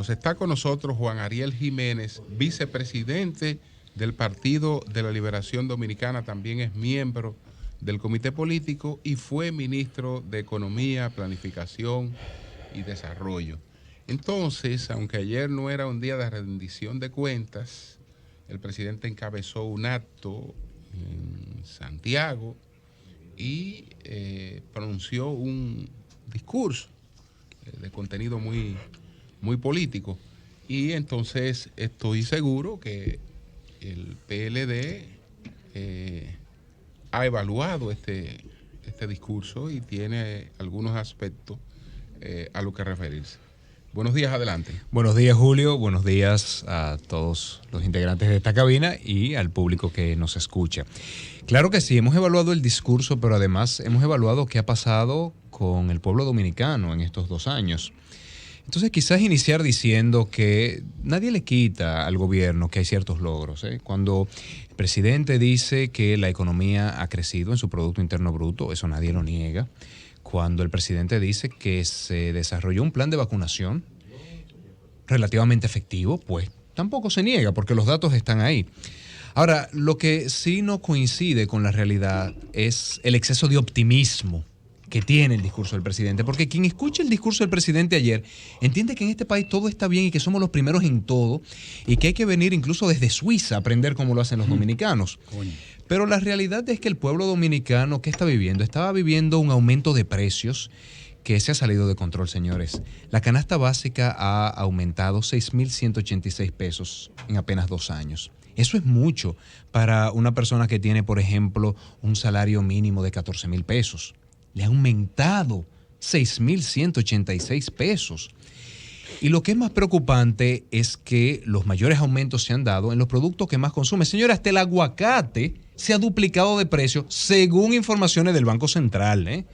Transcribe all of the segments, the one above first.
Está con nosotros Juan Ariel Jiménez, vicepresidente del Partido de la Liberación Dominicana, también es miembro del Comité Político y fue ministro de Economía, Planificación y Desarrollo. Entonces, aunque ayer no era un día de rendición de cuentas, el presidente encabezó un acto en Santiago y pronunció un discurso de contenido muy político, y entonces estoy seguro que el PLD ha evaluado este discurso y tiene algunos aspectos a lo que referirse. Buenos días, adelante. Buenos días, Julio. Buenos días a todos los integrantes de esta cabina y al público que nos escucha. Claro que sí, hemos evaluado el discurso, pero además hemos evaluado qué ha pasado con el pueblo dominicano en estos 2 años. Entonces, quizás iniciar diciendo que nadie le quita al gobierno que hay ciertos logros, ¿eh? Cuando el presidente dice que la economía ha crecido en su Producto Interno Bruto, eso nadie lo niega. Cuando el presidente dice que se desarrolló un plan de vacunación relativamente efectivo, pues tampoco se niega, porque los datos están ahí. Ahora, lo que sí no coincide con la realidad es el exceso de optimismo que tiene el discurso del presidente, porque quien escucha el discurso del presidente ayer entiende que en este país todo está bien y que somos los primeros en todo y que hay que venir incluso desde Suiza a aprender cómo lo hacen los dominicanos. Pero la realidad es que el pueblo dominicano, ¿qué está viviendo? Estaba viviendo un aumento de precios que se ha salido de control, señores. La canasta básica ha aumentado 6.186 pesos en apenas 2 años. Eso es mucho para una persona que tiene, por ejemplo, un salario mínimo de 14,000 pesos. Le ha aumentado 6.186 pesos. Y lo que es más preocupante es que los mayores aumentos se han dado en los productos que más consume. Señores, hasta el aguacate se ha duplicado de precio según informaciones del Banco Central, ¿eh?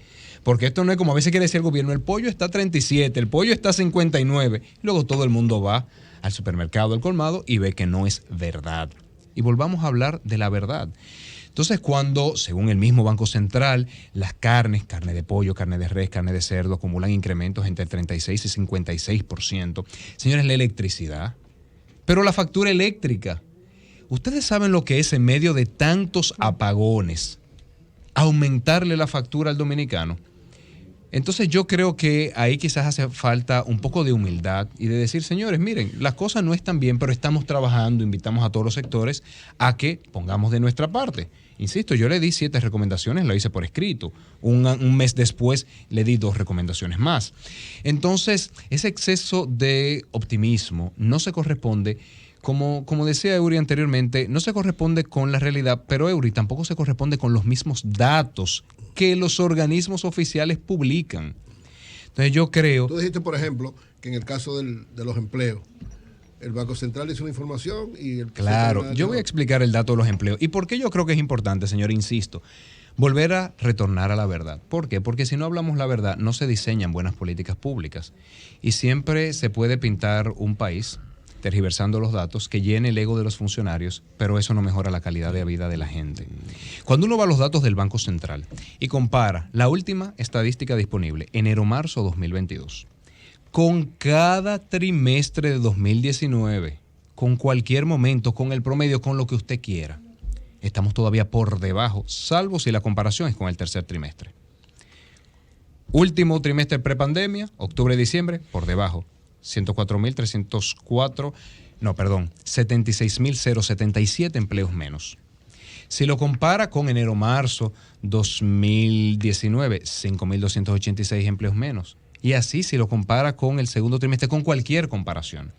Porque esto no es como a veces quiere decir el gobierno, el pollo está a 37, el pollo está a 59. Luego todo el mundo va al supermercado, al colmado y ve que no es verdad. Y volvamos a hablar de la verdad. Entonces, cuando, según el mismo Banco Central, las carnes, carne de pollo, carne de res, carne de cerdo, acumulan incrementos entre el 36 y 56%. Señores, la electricidad. Pero la factura eléctrica. ¿Ustedes saben lo que es en medio de tantos apagones aumentarle la factura al dominicano? Entonces yo creo que ahí quizás hace falta un poco de humildad y de decir, señores, miren, las cosas no están bien, pero estamos trabajando, invitamos a todos los sectores a que pongamos de nuestra parte. Insisto, yo le di 7 recomendaciones, lo hice por escrito. Un mes después le di 2 recomendaciones más. Entonces, ese exceso de optimismo no se corresponde, como decía Eury anteriormente, no se corresponde con la realidad, pero Eury tampoco se corresponde con los mismos datos que los organismos oficiales publican. Entonces yo creo... Tú dijiste, por ejemplo, que en el caso de los empleos, el Banco Central hizo una información y el... Claro, yo voy a explicar el dato de los empleos. ¿Y por qué yo creo que es importante, señor? Insisto, volver a retornar a la verdad. ¿Por qué? Porque si no hablamos la verdad, no se diseñan buenas políticas públicas. Y siempre se puede pintar un país tergiversando los datos, que llene el ego de los funcionarios, pero eso no mejora la calidad de vida de la gente. Cuando uno va a los datos del Banco Central y compara la última estadística disponible, enero-marzo 2022, con cada trimestre de 2019, con cualquier momento, con el promedio, con lo que usted quiera, estamos todavía por debajo, salvo si la comparación es con el tercer trimestre. Último trimestre prepandemia, octubre-diciembre, por debajo. 76.077 empleos menos. Si lo compara con enero-marzo 2019, 5.286 empleos menos. Y así si lo compara con el segundo trimestre, con cualquier comparación,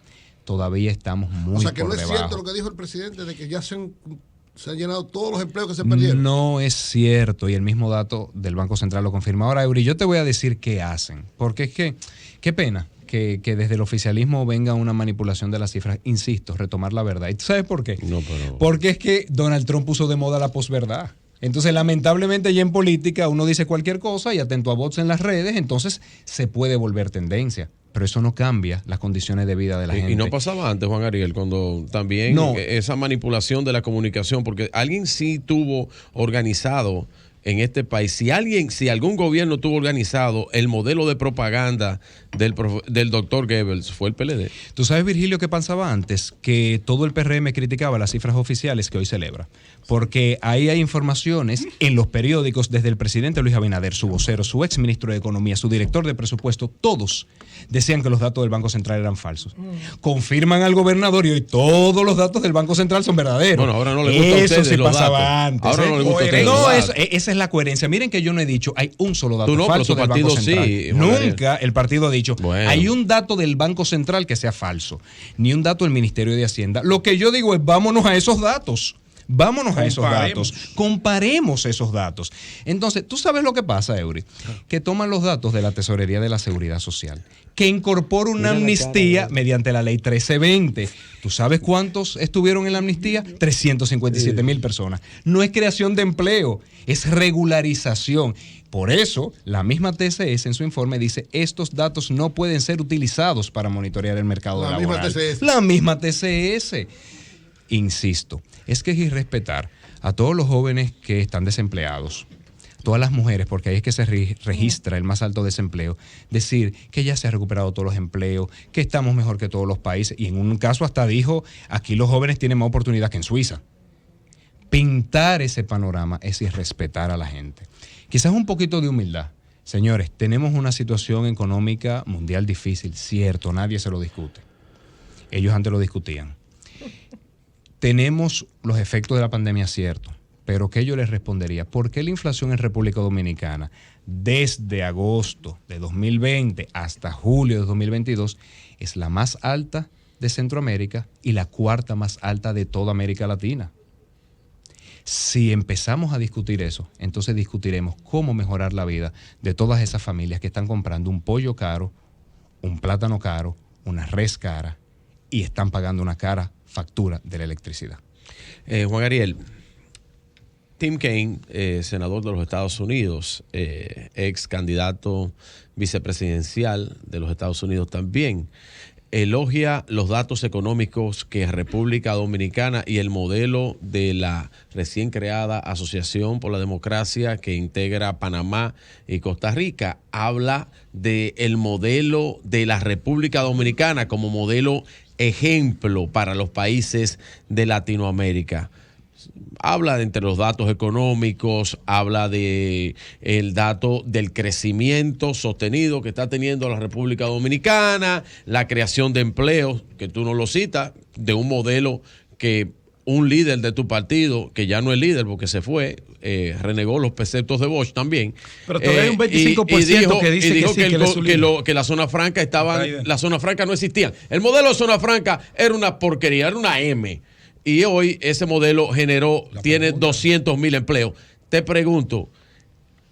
todavía estamos muy por debajo. O sea que no es cierto lo que dijo el presidente de que ya se han llenado todos los empleos que se perdieron. No es cierto, y el mismo dato del Banco Central lo confirma. Ahora, Eury, yo te voy a decir qué hacen, porque es que, qué pena que desde el oficialismo venga una manipulación de las cifras. Insisto, retomar la verdad. ¿Y tú sabes por qué? Porque es que Donald Trump puso de moda la posverdad. Entonces, lamentablemente, ya en política uno dice cualquier cosa y atento a bots en las redes, entonces se puede volver tendencia. pero eso no cambia las condiciones de vida de la gente. Y no pasaba antes, Juan Ariel, cuando también esa manipulación de la comunicación, porque alguien sí tuvo organizado en este país, si algún gobierno tuvo organizado el modelo de propaganda del doctor Goebbels, fue el PLD. ¿Tú sabes, Virgilio, qué pasaba antes? Que todo el PRM criticaba las cifras oficiales que hoy celebra. Porque ahí hay informaciones en los periódicos desde el presidente Luis Abinader, su vocero, su ex ministro de Economía, su director de presupuesto, todos decían que los datos del Banco Central eran falsos. Confirman al gobernador y hoy todos los datos del Banco Central son verdaderos. Bueno, ahora no le gusta a ustedes sí los pasaba datos. antes. Ahora no le gusta a ustedes No, los datos. esa es la coherencia. Miren que yo no he dicho, hay un solo dato Tú no, falso pero del Banco Central. Sí, Nunca el partido ha dicho, bueno, hay un dato del Banco Central que sea falso, ni un dato del Ministerio de Hacienda. Lo que yo digo es, vámonos a esos datos. Vámonos a esos datos, comparemos esos datos. Entonces, ¿tú sabes lo que pasa, Eury? Que toman los datos de la Tesorería de la Seguridad Social, que incorpora una amnistía mediante la ley 1320. ¿Tú sabes cuántos estuvieron en la amnistía? 357,000 personas. No es creación de empleo, es regularización. Por eso, la misma TCS en su informe dice, estos datos no pueden ser utilizados para monitorear el mercado laboral. La misma TCS. Insisto, es que es irrespetar a todos los jóvenes que están desempleados, todas las mujeres, porque ahí es que se registra el más alto desempleo, decir que ya se ha recuperado todos los empleos, que estamos mejor que todos los países, y en un caso hasta dijo, aquí los jóvenes tienen más oportunidad que en Suiza. Pintar ese panorama es irrespetar a la gente. Quizás un poquito de humildad. Señores, tenemos una situación económica mundial difícil, cierto, nadie se lo discute. Ellos antes lo discutían. Tenemos los efectos de la pandemia, cierto, pero ¿qué yo les respondería? ¿Por qué la inflación en República Dominicana desde agosto de 2020 hasta julio de 2022 es la más alta de Centroamérica y la cuarta más alta de toda América Latina? Si empezamos a discutir eso, entonces discutiremos cómo mejorar la vida de todas esas familias que están comprando un pollo caro, un plátano caro, una res cara y están pagando una cara factura de la electricidad. Juan Ariel, Tim Kaine, senador de los Estados Unidos, ex candidato vicepresidencial de los Estados Unidos también, elogia los datos económicos que República Dominicana y el modelo de la recién creada Asociación por la Democracia que integra Panamá y Costa Rica. Habla del modelo de la República Dominicana como modelo ejemplo para los países de Latinoamérica. Habla de entre los datos económicos, habla de el dato del crecimiento sostenido que está teniendo la República Dominicana, la creación de empleos, que tú no lo citas, de un modelo que un líder de tu partido, que ya no es líder porque se fue, renegó los preceptos de Bosch también. Pero todavía hay un 25% que dice que la zona franca la zona franca no existía. El modelo de zona franca era una porquería, era una M. Y hoy ese modelo tiene 200,000 empleos. Te pregunto,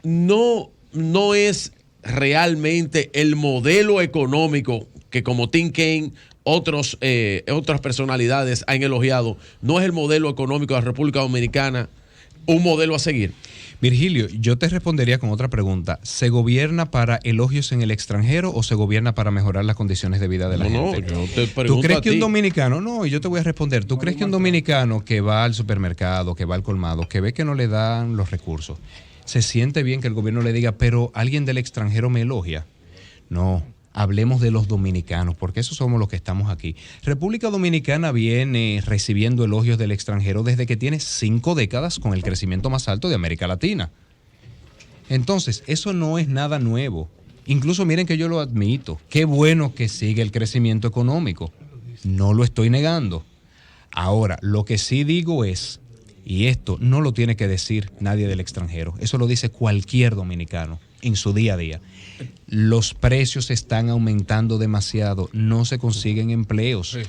¿no es realmente el modelo económico que como Tim Kaine, otras personalidades han elogiado, no es el modelo económico de la República Dominicana un modelo a seguir? Virgilio, yo te respondería con otra pregunta. ¿Se gobierna para elogios en el extranjero o se gobierna para mejorar las condiciones de vida de la gente? No, yo te pregunto. ¿Tú crees que un dominicano, no, y yo te voy a responder, ¿tú crees que un dominicano que va al supermercado, que va al colmado, que ve que no le dan los recursos, se siente bien que el gobierno le diga, pero alguien del extranjero me elogia? No. Hablemos de los dominicanos, porque esos somos los que estamos aquí. República Dominicana viene recibiendo elogios del extranjero desde que tiene 5 décadas con el crecimiento más alto de América Latina. Entonces, eso no es nada nuevo. Incluso miren que yo lo admito. Qué bueno que sigue el crecimiento económico. No lo estoy negando. Ahora, lo que sí digo es, y esto no lo tiene que decir nadie del extranjero, eso lo dice cualquier dominicano en su día a día. Los precios están aumentando demasiado, no se consiguen empleos. Sí,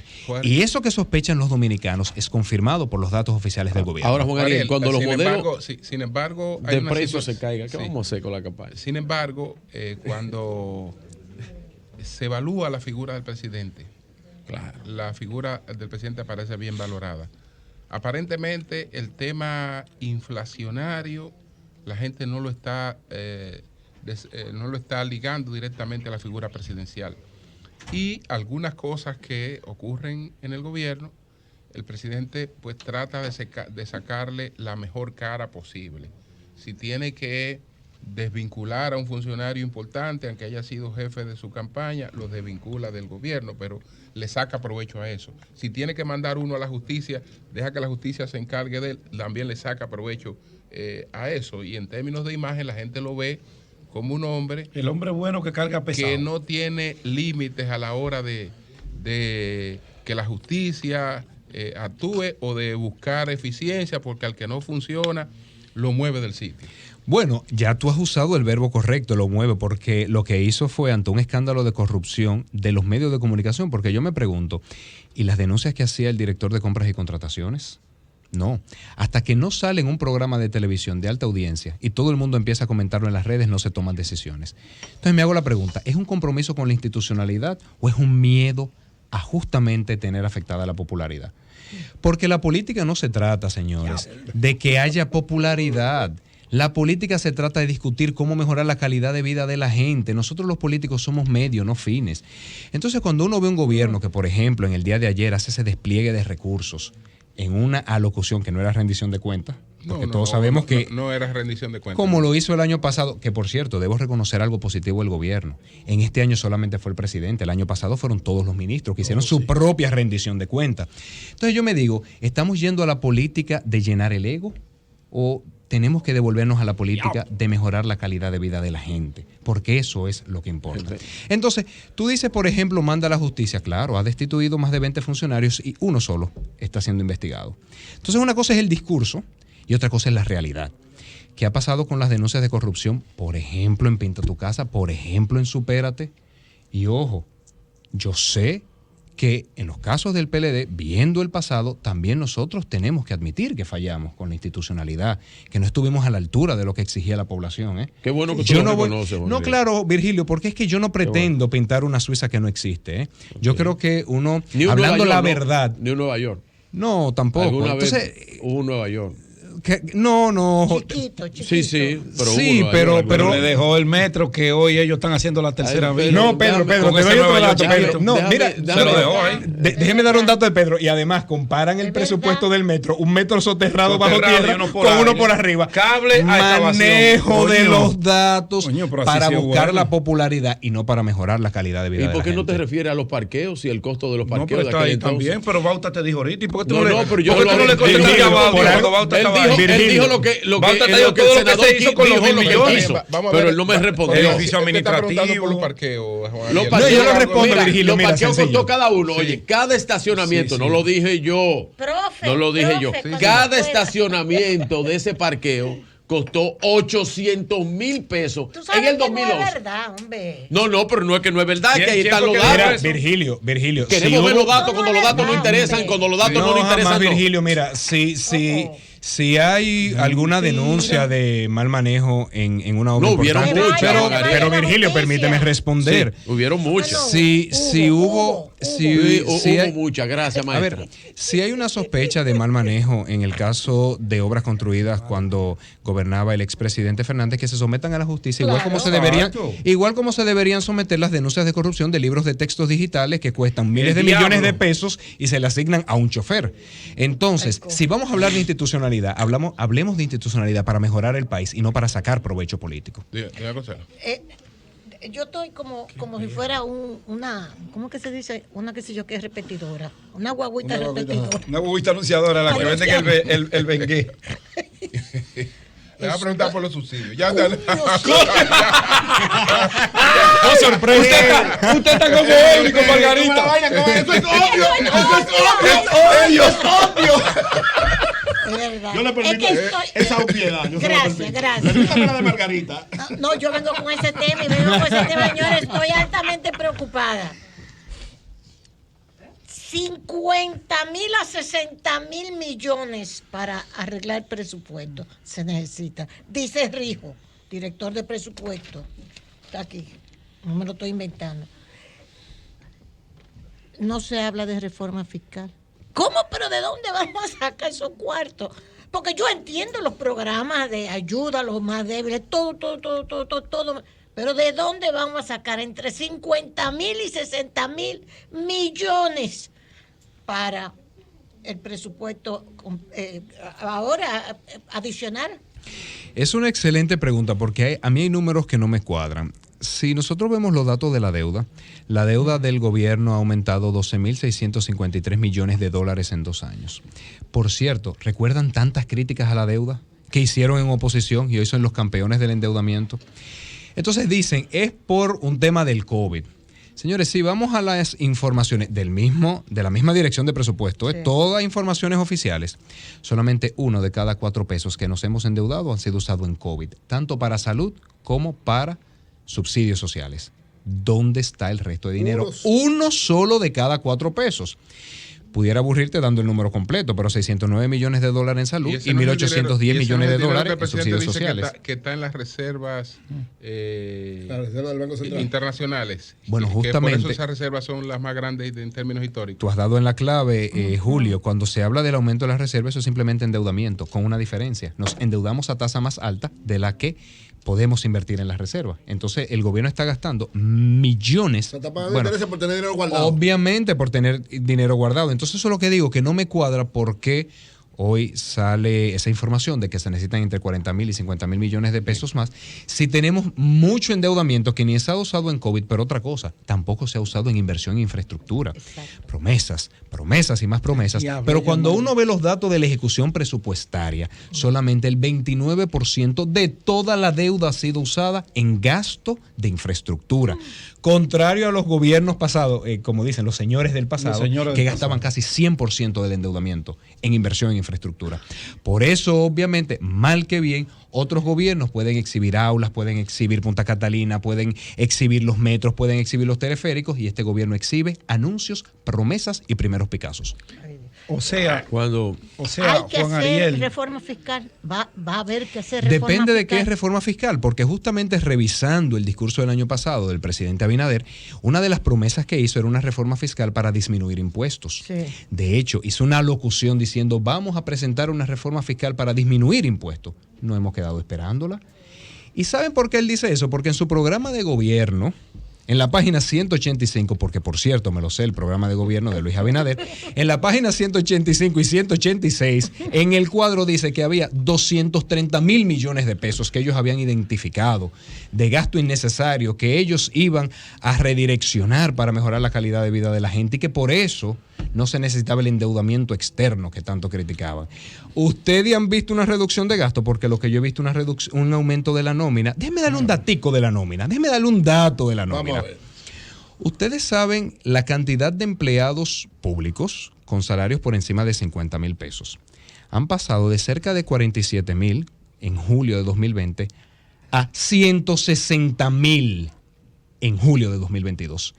y eso que sospechan los dominicanos es confirmado por los datos oficiales del gobierno. Ahora, Juan Ariel, cuando los modelos sin embargo, de precios se caigan, ¿qué vamos a hacer con la campaña? Sin embargo, cuando se evalúa la figura del presidente, claro, la figura del presidente parece bien valorada. Aparentemente, el tema inflacionario, la gente no lo está ligando directamente a la figura presidencial. y algunas cosas que ocurren en el gobierno, el presidente pues trata de sacarle la mejor cara posible. Si tiene que desvincular a un funcionario importante, aunque haya sido jefe de su campaña, lo desvincula del gobierno, pero le saca provecho a eso. Si tiene que mandar uno a la justicia, deja que la justicia se encargue de él, también le saca provecho a eso. Y en términos de imagen, la gente lo ve como un hombre... El hombre bueno que carga pesado. Que no tiene límites a la hora de que la justicia actúe o de buscar eficiencia, porque al que no funciona, lo mueve del sitio. Bueno, ya tú has usado el verbo correcto, lo mueve, porque lo que hizo fue ante un escándalo de corrupción de los medios de comunicación, porque yo me pregunto, ¿y las denuncias que hacía el director de compras y contrataciones? No, hasta que no sale en un programa de televisión de alta audiencia y todo el mundo empieza a comentarlo en las redes, no se toman decisiones. Entonces me hago la pregunta, ¿es un compromiso con la institucionalidad o es un miedo a justamente tener afectada la popularidad? Porque la política no se trata, señores, de que haya popularidad. La política se trata de discutir cómo mejorar la calidad de vida de la gente. Nosotros los políticos somos medios, no fines. Entonces, cuando uno ve un gobierno que, por ejemplo, en el día de ayer hace ese despliegue de recursos en una alocución que no era rendición de cuentas, porque todos sabemos que no era rendición de cuentas. Como lo hizo el año pasado, que por cierto, debo reconocer algo positivo del gobierno. En este año solamente fue el presidente, el año pasado fueron todos los ministros que hicieron su propia rendición de cuentas. Entonces yo me digo, ¿estamos yendo a la política de llenar el ego o tenemos que devolvernos a la política de mejorar la calidad de vida de la gente? Porque eso es lo que importa. Entonces, tú dices, por ejemplo, manda a la justicia. Claro, ha destituido más de 20 funcionarios y uno solo está siendo investigado. Entonces, una cosa es el discurso y otra cosa es la realidad. ¿Qué ha pasado con las denuncias de corrupción? Por ejemplo, en Pinta tu Casa, por ejemplo, en Supérate. Y ojo, yo sé que en los casos del PLD, viendo el pasado, también nosotros tenemos que admitir que fallamos con la institucionalidad, que no estuvimos a la altura de lo que exigía la población. Qué bueno que tú lo reconoces. No, claro, Virgilio, porque es que yo no pretendo pintar una Suiza que no existe. Yo creo que uno, hablando la verdad... Ni un Nueva York. No, tampoco. ¿Alguna Entonces, vez hubo un Nueva York? No. Chiquito. Sí, pero le dejó el metro que hoy ellos están haciendo la tercera vía. No, Pedro, te doy otro dato, Pedro. No, mira, déjeme dar un dato de Pedro. Y además comparan el presupuesto del metro, un metro soterrado bajo tierra con uno por arriba. Cable a manejo de los datos para buscar la popularidad y no para mejorar la calidad de vida de la gente. ¿Y por qué no te refieres a los parqueos y el costo de los parqueos? No, pero está ahí también, pero Bauta te dijo ahorita. ¿Y por qué tú no le contestaste a Bauta cuando Bauta estaba ahí? Él dijo lo que el senador se hizo con los millones. Pero él no me respondió. El oficio administrativo. Por los parqueos, yo lo respondo, Virgilio. Los parqueos costó cada uno. Oye, cada estacionamiento, no lo dije yo. No lo dije yo. Cada estacionamiento de ese parqueo costó 800,000 pesos en el 2011. No es verdad, hombre. No, pero no es que no es verdad, que ahí están los datos. Virgilio. Queremos ver los datos cuando los datos no interesan, cuando los datos no interesan. Virgilio, mira, si hay alguna denuncia de mal manejo en una obra importante, pero Virgilio, permíteme responder. Sí, hubieron muchas. Si hubo muchas, gracias, maestro. A ver, si hay una sospecha de mal manejo en el caso de obras construidas cuando gobernaba el expresidente Fernández, que se sometan a la justicia, igual como se deberían someter las denuncias de corrupción de libros de textos digitales que cuestan miles de millones de pesos y se le asignan a un chofer. Entonces, si vamos a hablar de institucionalidad, hablemos de institucionalidad para mejorar el país y no para sacar provecho político. Yo estoy como si fuera una, ¿cómo que se dice? Una que sé yo que es repetidora. Una guaguita repetidora. Una guaguita anunciadora, la que vende el bengué. Le va a preguntar por los subsidios. Ya te sorpresa. Usted está como él y con Margarita. Eso es obvio. Es obvio. Es verdad. Yo le permito esa obviedad. Gracias. Permítame de Margarita. No, yo vengo con ese tema señores. Estoy altamente preocupada. 50,000 a 60,000 millones para arreglar el presupuesto se necesita. Dice Rijo, director de presupuesto. Está aquí. No me lo estoy inventando. No se habla de reforma fiscal. ¿Cómo? ¿Pero de dónde vamos a sacar esos cuartos? Porque yo entiendo los programas de ayuda a los más débiles, todo. Pero ¿de dónde vamos a sacar entre 50.000 y 60.000 millones para el presupuesto ahora adicional? Es una excelente pregunta porque a mí hay números que no me cuadran. Si nosotros vemos los datos de la deuda del gobierno ha aumentado 12.653 millones de dólares en 2 años. Por cierto, ¿recuerdan tantas críticas a la deuda que hicieron en oposición y hoy son los campeones del endeudamiento? Entonces dicen, es por un tema del COVID. Señores, si vamos a las informaciones de la misma dirección de presupuesto, todas informaciones oficiales, solamente 1 de cada 4 pesos que nos hemos endeudado han sido usados en COVID, tanto para salud como para subsidios sociales. ¿Dónde está el resto de dinero? Uno solo de cada 4 pesos. Pudiera aburrirte dando el número completo, pero 609 millones de dólares en salud y 1.810 millones de dólares en subsidios sociales. Que está en las reservas, la reserva del Banco Central internacionales. Bueno, justamente. Que por eso esas reservas son las más grandes en términos históricos. Tú has dado en la clave, Julio, cuando se habla del aumento de las reservas, eso es simplemente endeudamiento, con una diferencia. Nos endeudamos a tasa más alta de la que podemos invertir en las reservas. Entonces, el gobierno está gastando millones. Se está pagando intereses por tener dinero guardado. Obviamente, por tener dinero guardado. Entonces, eso es lo que digo, que no me cuadra porque hoy sale esa información de que se necesitan entre 40.000 y 50.000 millones de pesos más. Si tenemos mucho endeudamiento que ni se ha usado en COVID, pero otra cosa, tampoco se ha usado en inversión en infraestructura. Exacto. Promesas y más promesas. Pero cuando uno ve los datos de la ejecución presupuestaria, solamente el 29% de toda la deuda ha sido usada en gasto de infraestructura. Contrario a los gobiernos pasados, como dicen los señores del pasado, que gastaban casi 100% del endeudamiento en inversión en infraestructura. Por eso, obviamente, mal que bien, otros gobiernos pueden exhibir aulas, pueden exhibir Punta Catalina, pueden exhibir los metros, pueden exhibir los teleféricos, y este gobierno exhibe anuncios, promesas y primeros Picassos. O sea, hay que Juan hacer Ariel, reforma fiscal. Va a haber que hacer reforma fiscal. Depende de qué es reforma fiscal, porque justamente revisando el discurso del año pasado del presidente Abinader, una de las promesas que hizo era una reforma fiscal para disminuir impuestos. Sí. De hecho, hizo una locución diciendo, vamos a presentar una reforma fiscal para disminuir impuestos. No hemos quedado esperándola. ¿Y saben por qué él dice eso? Porque en su programa de gobierno, en la página 185, porque por cierto me lo sé, el programa de gobierno de Luis Abinader, en la página 185 y 186, en el cuadro dice que había 230.000 millones de pesos que ellos habían identificado de gasto innecesario que ellos iban a redireccionar para mejorar la calidad de vida de la gente y que por eso no se necesitaba el endeudamiento externo que tanto criticaban. ¿Ustedes han visto una reducción de gasto? Porque lo que yo he visto es un aumento de la nómina. Déjeme darle un datico de la nómina. Déjeme darle un dato de la nómina. Ustedes saben la cantidad de empleados públicos con salarios por encima de 50.000 pesos. Han pasado de cerca de 47.000 en julio de 2020 a 160.000 en julio de 2022.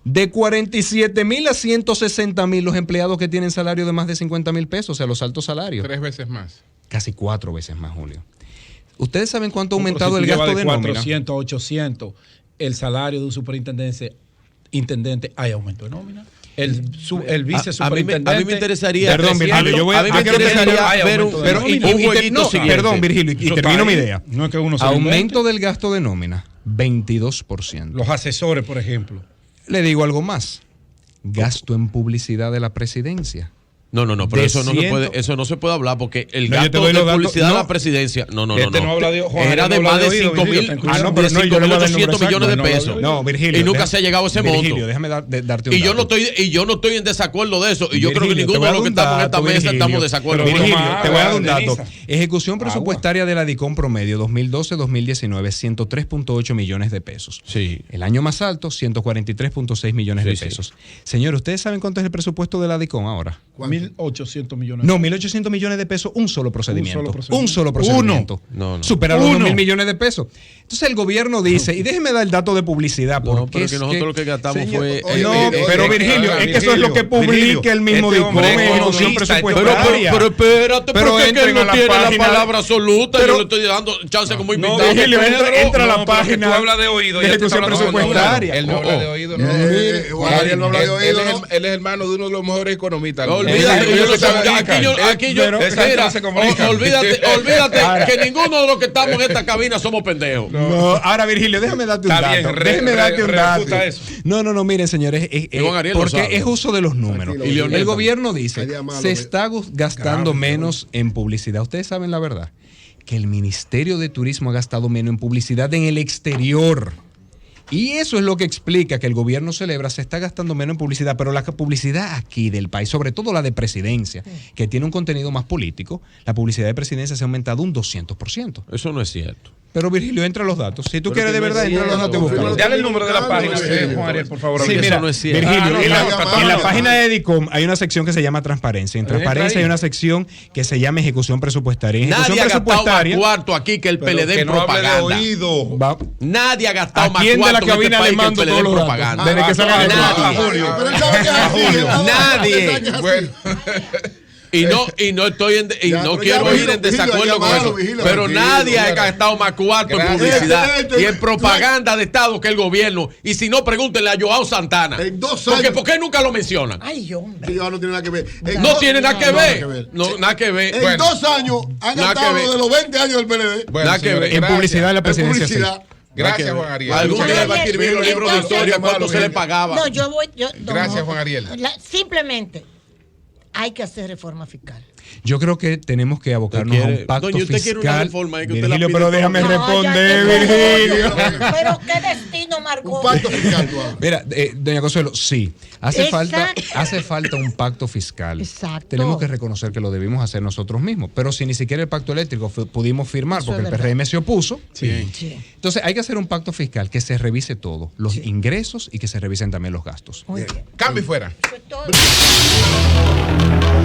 De 47.000 a 160.000 los empleados que tienen salario de más de 50.000 pesos, o sea, los altos salarios. 3 veces más. Casi 4 veces más, Julio. ¿Ustedes saben cuánto ha aumentado el gasto de nómina? 400 a 800 el salario de un superintendente, hay aumento de nómina. El vicesuperintendente. A mí me interesaría. Perdón, Virgilio, ver un jueguito. Perdón, Virgilio, y termino mi idea. No es que uno aumento del gasto de nómina, 22%. Los asesores, por ejemplo. Le digo algo más. Gasto en publicidad de la presidencia. No, pero eso no se puede hablar porque el gasto de publicidad de la presidencia. No. Era de más de 5.800 millones de pesos. No, Virgilio. Y nunca se ha llegado a ese monto. Virgilio, déjame darte un dato. Y yo no estoy en desacuerdo de eso. Y yo creo que ninguno de los que estamos en esta mesa estamos en desacuerdo. Virgilio, te voy a dar un dato. Ejecución presupuestaria de la DICOM promedio 2012-2019, 103.8 millones de pesos. Sí. El año más alto, 143.6 millones de pesos. Señor, ¿ustedes saben cuánto es el presupuesto de la DICOM ahora? 1.800 millones. No, 1.800 millones de pesos, un solo procedimiento. Un solo procedimiento. No. Supera los 2.000 millones de pesos. Entonces el gobierno dice, y déjeme dar el dato de publicidad. Porque pero que nosotros lo que gastamos fue. Pero Virgilio, es que eso es lo que publica el mismo DICOM en ejecución presupuestaria. Pero espérate, porque él no tiene la palabra absoluta. Yo le estoy dando chance como invitado. Virgilio, entra a la página. Tú hablas de oído. De ejecución presupuestaria. Él no habla de oído. Él no habla de oído. Él es hermano de uno de los mejores economistas. Olvídate Olvídate que ninguno de los que estamos en esta cabina somos pendejos. No, ahora Virgilio, déjame darte un dato. Déjame darte un dato. No, miren, señores, porque es uso de los números. El gobierno dice, se está gastando menos en publicidad. Ustedes saben la verdad, que el Ministerio de Turismo ha gastado menos en publicidad en el exterior. Y eso es lo que explica que el gobierno celebra, se está gastando menos en publicidad, pero la publicidad aquí del país, sobre todo la de presidencia, que tiene un contenido más político, la publicidad de presidencia se ha aumentado un 200%. Eso no es cierto. Pero Virgilio, entra los datos. Si tú quieres de verdad, entra los datos y búscalos. Dale el número de la página, Juan Ariel, por favor. Sí, mira, eso no es cierto. Virgilio, en la página de Edicom hay una sección que se llama Transparencia. En Transparencia hay una sección que se llama Ejecución Presupuestaria. En Nadie ha gastado más cuarto aquí que el PLD en propaganda. Nadie ha gastado más cuarto en este país que el PLD en propaganda. Desde que salga de Nadie. Y no estoy no quiero ir en desacuerdo con eso, pero nadie ha gastado más cuarto en publicidad y en propaganda de Estado que el gobierno. Y si no, pregúntenle a Joao Santana. En 2 años. ¿Por qué nunca lo mencionan? Ay, hombre. No tiene nada que ver. No tiene nada que ver. No, nada que ver. En 2 años han gastado de los 20 años del PLD. Nada que ver. En publicidad de la presidencia. Gracias, Juan Ariel. Algún día va a escribir los libros de historia cuánto se le pagaba. No, Gracias, Juan Ariel. Simplemente hay que hacer reforma fiscal. Yo creo que tenemos que abocarnos a un pacto Doña, usted fiscal. quiere una reforma, que usted Virgilio, la pero pide déjame todo. responder, Virgilio. Pero qué destino, Margot. Un pacto fiscal, tú hablas. Mira, doña Consuelo, sí, hace Exacto. falta un pacto fiscal. Exacto. Tenemos que reconocer que lo debimos hacer nosotros mismos, pero si ni siquiera el pacto eléctrico pudimos firmar Eso porque es el PRM se opuso. Sí. Entonces hay que hacer un pacto fiscal que se revise todo, los ingresos y que se revisen también los gastos. Muy bien. Cambio y fuera. Eso es todo.